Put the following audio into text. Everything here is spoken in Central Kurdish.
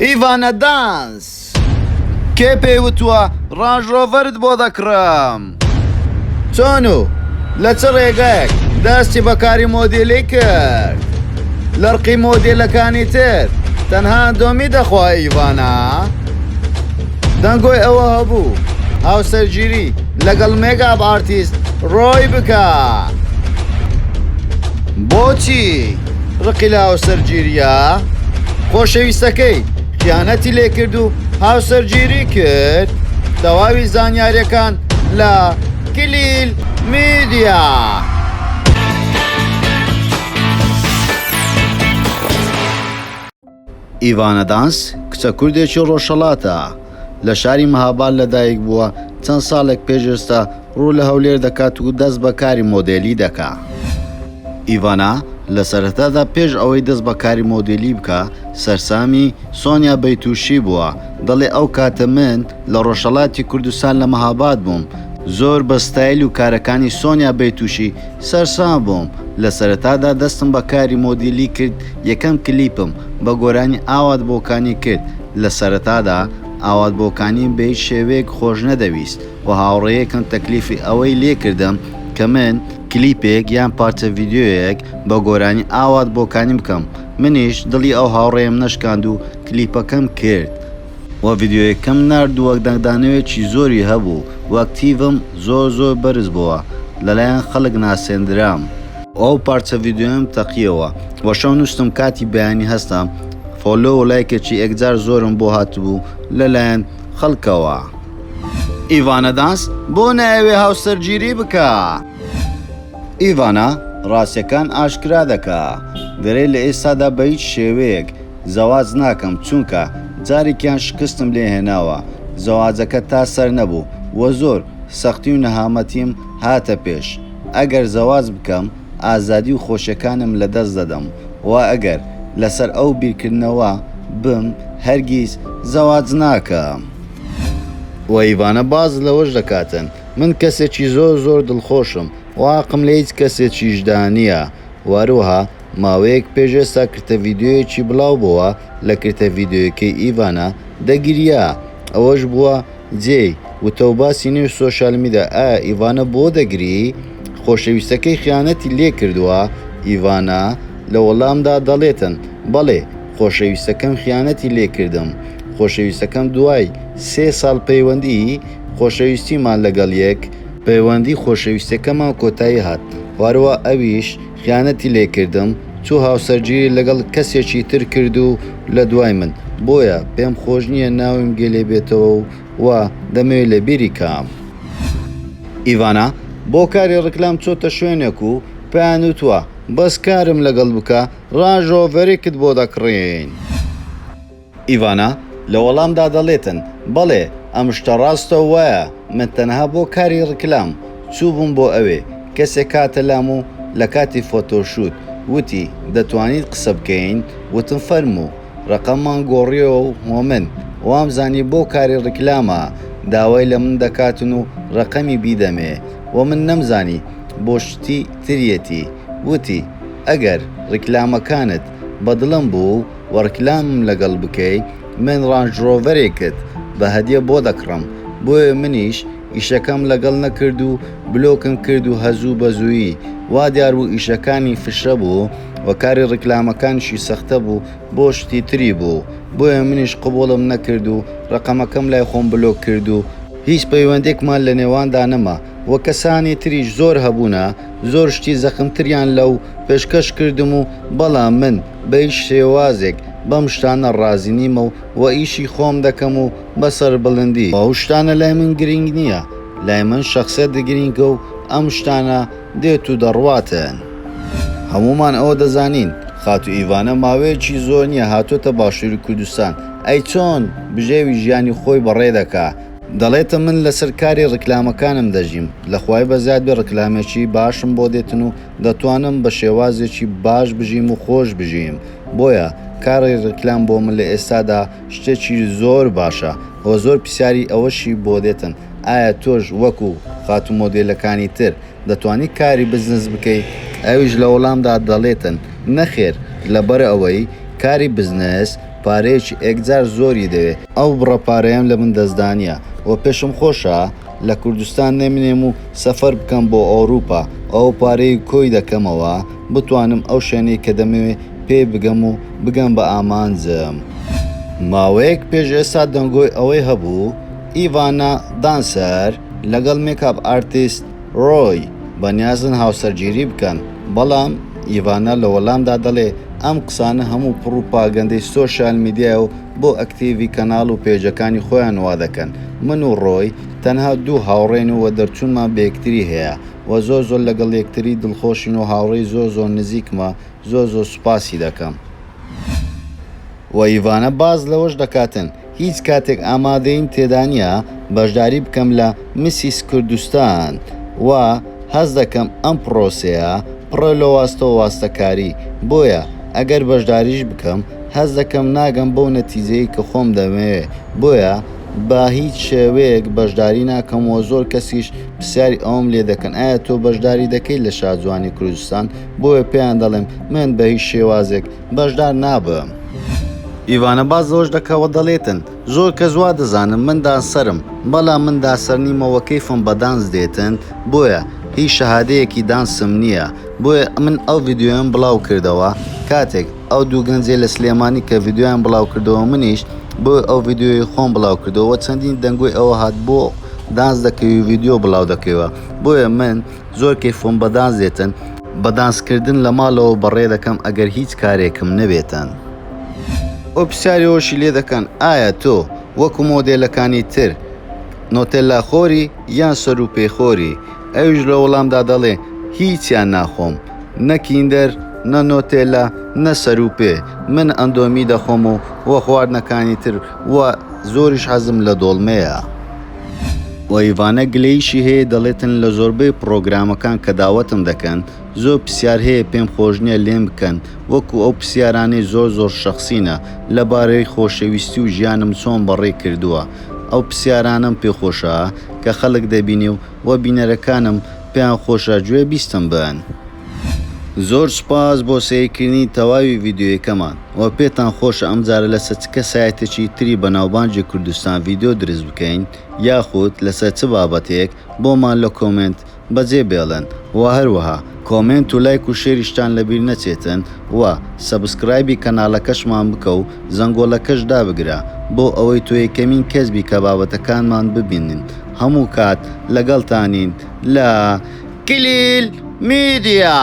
ئیڤانە دانس کێ پێی وتووە ڕانج ڕۆڤەرت بۆ دەکڕم چۆن و لە چ ڕێگەیەک دەستی بەکاری مۆدیلی کرد لەرقی مۆدیلەکانی تر تەنها دۆمی دەخوا ئیڤانە دەنگۆی ئەوە هەبوو هاوسەرگیری لەگەڵ مێگاب ئارتیست ڕۆی بکە بۆچی ڕقی لە هاوسەرگیریە خۆشەویستەکەی خیانەتی لێکرد و هاوسەرگیری کرد تەواوی زانیاریەکان لە کلیل میدیا ئیڤانە دانس کچە کوردێکی ڕۆژهەڵاتە لە شاری مەهاباد لەدایک بووە چەند ساڵێک پێشێستا ڕوو لە هەولێر دەکات و دەست بەکاری مۆدێلی دەکا ئیڤانە لە سەرەتادا پێش ئەوەی دەست بەکاری مۆدێلی بکە سەرسامی سۆنیا بەیتوشی بووە دەڵێ ئەو کاتە من لە ڕۆژهەڵاتی کوردستان لە مەهاباد بووم زۆر بە ستایل و کارەکانی سۆنیا بەیتوشی سەرسام بووم لە سەرەتادا دەستم بەکاری مۆدیلی کرد یەکەم کلیپم بە گۆرانی ئاوات بۆکانی کرد لە سەرەتادا ئاوات بۆکانیم بە هیچ شێوەیەک خۆش نەدەویست و هاوڕێیەکم تەکلیفی ئەوەی لێ کردم کە من کلیپێک یان پارچە ڤیدیۆیەک بە گۆرانی ئاوات بۆکانی بکەم منیش دڵی ئەو هاوڕێیم نەشکاند و کلیپەکەم کرد و ڤیدیۆیەکەم نرد و وەک دەنگدانەوێکی زۆری هەبوو وەکتیڤم زۆر بەرز بووە لەلایەن خەڵک ناسێندرام ئەو پارچە ڤیدیۆم تەقیەوە وە شەو نووسم کاتی بەیانی هەستم فۆلۆ و لایکێکی ئەکجار زۆرم بۆ هاتبوو لەلایەن خەڵکەوە ئیڤانە دانس بۆ نایەوێ هاوسەرگیری بکە ئیڤانە ڕاستیەکان ئاشکرا دەکا دەرێ لە ئێستادا بە هیچ شێوەیەک زەواج ناکەم چونکە جارێکیان شکستم لێ هێناوە زەواجەکە تا سەر نەبوو وە زۆر سەختی و نەهامەتیم هاتە پێش ئەگەر زەواج بکەم ئازادی و خۆشیەکانم لەدەست دەدەم و ئەگەر لەسەر ئەو بیرکردنەوە بم هەرگیز زەواج ناکەم و ئیڤانە باز لەوەش دەکاتن من کەسێکی زۆر دڵخۆشم واقم لە هیچ کەسێکیشدا نییە واروها ماوەیەک پێشێستا کردە ڤیدیۆیەکی بڵاو بووە لە کردە ڤیدیۆیەکەی ئیڤانە دەگیریا ئەوەش بووە جێی وتە و باسی نێو سۆشال میدیا ئیڤانە بۆ دەگری خۆشەویستەکەی خیانەتی لێ کردووە ئیڤانە لە وەڵامدا دەڵێتن بەڵێ خۆشەویستەکەم خیانەتی لێ کردم خۆشەویستەکەم دوای 3 ساڵ پەیوەندی خۆشەویستیمان لەگەڵ یەک پەیوەندی خۆشەویستەکەمان کۆتایی هات واروە ئەویش خیانەتی لێ کردم چوو هاوسەرگیری لەگەڵ کەسێکی تر کرد و لە دوای من بۆیە پێم خۆش نییە ناویم گێلێ بێتەوە و دەمەوێت لە بیری کام ئیڤانە بۆ کاری ڕکلام چۆتە شوێنێک و پێیان وتووە بەس کارم لەگەڵ بکە ڕانج ڕۆڤەریکت بۆ دەکڕین ئیڤانە لە وەڵامدا دەڵێتن بەڵێ ئەم شتە ڕاستە وایە من تەنها بۆ کاری ڕکلام چوو بووم بۆ ئەوێ کەسێک کاتە لام و لە کاتی فۆتۆشوت وتی دەتوانیت قسە بکەین وتم فەرموو ڕقەممان گۆڕیەوە و من وامزانی بۆ کاری ڕکلامە داوای لە من دەکاتن و ڕقەمی بیدەمێ و من نەمزانی بۆ شتی تریەتی وتی ئەگەر ڕکلامەکانت بەدڵم بوو و ڕکلامم لەگەڵ بکەی من ڕانج ڕۆڤەرێکت بە هەدیە بۆ دەکڕم بۆیە منیش ئیشەکەم لەگەڵ نەکرد و بلۆکم کرد و هەزوو بەزوویی وا دیار بوو ئیشەکانی فشە بوو و کاری ڕکلامەکانشی سەختە بوو بۆ شتی تری بوو بۆیە منیش قبوڵم نەکرد و ڕقەمەکەم لای خۆم بلۆک کرد و هیچ پەیوەندێکمان لە نێواندا نەما وە کەسانی تریش زۆر هەبوونە زۆر شتی زەخمتریان لەو پێشکەش کردم و بەڵام من بە هیچ شێوازێک بەم شتانە ڕازی نیمە و ئیشی خۆم دەکەم و بەسەر بڵندی ئەو شتانە لای من گرنگ نییە لای من شەخسەت گرنگە و ئەم شتانە دێت و دەڕواتن هەمومان ئەوە دەزانین خاتو ئیڤانە ماوەیەکی زۆر نییە هاتوۆتە باشووری کوردستان ئەی چۆن بژێوی ژیانی خۆی بەڕێ دەکا دەڵێتە من لەسەر کاری ڕکلامەکانم دەژیم لەخوای بەزیاد بێ ڕکلامێکی باشم بۆ دێتن و دەتوانم بە شێوازێکی باش بژیم و خۆش بژیم بۆیە کاری ڕکلام بۆ من لە ئێستادا شتێکی زۆر باشە و زۆر پرسیاری ئەوەشی بۆ دێتن ئایا تۆش وەکو خاتو مۆدێلەکانی تر دەتوانیت کاری بزنس بکەیت ئەویش لە وەڵامدا دەڵێتن نەخێر لەبەر ئەوەی کاری بزنس پارەیەکی ئێکجار زۆری دەوێت ئەو بڕە پارەیەم لە من دەستدانیە و پێشم خۆشە لە کوردستان نەمێنێم و سەفەر بکەم بۆ ئەوروپا ئەو پارەی کۆی دەکەمەوە بتوانم ئەو شوێنەی کە دەمەوێت پێ بگەم و بگەم بە ئامانجم. ماوەیەک پێش ئێستا دەنگۆی ئەوەی هەبوو ئیڤانە دانسەر لەگەڵ میکاپ ئارتیست ڕۆی بە نیازن هاوسەرگیری بکەن، بەڵام ئیڤانە لە وەڵامدا دەڵێ ئەم قسانە هەموو پڕوپاگەندەی سۆشیال میدیایە و بۆ ئەکتیڤی کەناڵ و پێجەکانی خۆیان وا دەکەن. من و ڕۆی تەنها دوو هاوڕێن و دەرچوونمان بە یەکتری هەیە و زۆر لەگەڵ یەکتری دڵخۆشین و هاوڕێی زۆر نزیکمە، زۆر سوپاسی دەکەم. و ئیڤانە باز لەوەش دەکاتن هیچ کاتێک ئامادەیم تێدا نییە بەشداری بکەم لە میسیس کوردستان و هەز دەکەم ئەم پرۆسەیە پڕە لە واستەوە واستەکاری، بۆیە ئەگەر بەشداریش بکەم هەز دەکەم ناگەم بەو نەتیجەی کە خۆم دەمەوێت، بۆیە بە هیچ شێوەیەک بەشداری ناکەمەوە. زۆر کەسیش پرسیاری ئەوم لێ دەکەن ئایا تۆ بەشداری دەکەی لە شادوانی کوردستان، بۆیە پێیان دەڵێم من بە هیچ شێوازێک بەشدار نابم. ئیڤانە باز لەوەش دەکەوە دەڵێتن زۆر کەس وا دەزانم من دانسەرم، بەڵام من دانسەر نیمەوە کەیفم بە دانس دێتن، بۆیە هیچ شەهادەیەکی دانسم نییە. بۆیە من ئەو ڤیددیۆیان بڵاو کردەوە کاتێک ئەو دوو گەنجێ لە سلێمانی کە ڤیددیۆیان بڵاو کردەوە منیش بۆی ئەو ڤیددیۆی خۆم بڵاو کردەوە چەندین دەنگۆی ئەوە هات بۆ دانس دەکەوی و ڤیددیۆ بڵاو دەکەوە، بۆیە من زۆر کەیفم بە دانس دێتن، بە دانسکردن لە ماڵەوە بەڕێ دەکەم ئەگەر هیچ کارێکم نەبێتن. ئەو پرسیارەوەشی لێ دەکەن ئایا تۆ وەکو مۆدێلەکانی تر نۆتێلا خۆری یان سەر و پێخۆری؟ ئەویش لە وەڵامدا دەڵێ هیچیان ناخۆم، نە کیندەر نە نۆتێلا نە سەر و پێ، من ئەندۆمی دەخۆم و وە خواردنەکانی تر وە زۆریش حەزم لە دۆڵمەیە. و ئیڤانە گلەیشی هەیە دەڵێتن لە زۆربەی پرۆگرامەکان کە داوەتم دەکەن زۆر پرسیار هەیە پێم خۆش نییە لێم بکەن، وەکو ئەو پرسیارانەی زۆر شەخسینە لەبارەی خۆشەویستی و ژیانم چۆن بەڕێ کردووە. ئەو پرسیارانم پێخۆشە کە خەڵک دەبینێ و وە بینەرەکانم پێیان خۆشە گوێ بیستم بن. زۆر سوپاس بۆ سەیرکردنی تەواوی ڤیددیۆیەکەمان و پێتان خۆشە ئەمجارە لەسەر چکە سایتێکی تری بەناوبانجی کوردستان ڤیددیۆ دروست بکەین یاخود لەسەر چ بابەتێک بۆمان لە کۆمنت بەجێ بێڵن و هەروەها کۆمنت و لایک و شێریشتان لەبیر نەچێتن و سەبسکرایبی کەناڵەکەشمان بکە و زەنگۆڵەکەش دابگرە بۆ ئەوەی تۆ یەکەمین کەسبی کە بابەتەکانمان ببینن. هەموو کات لەگەڵتانین لە کلیل میدیا.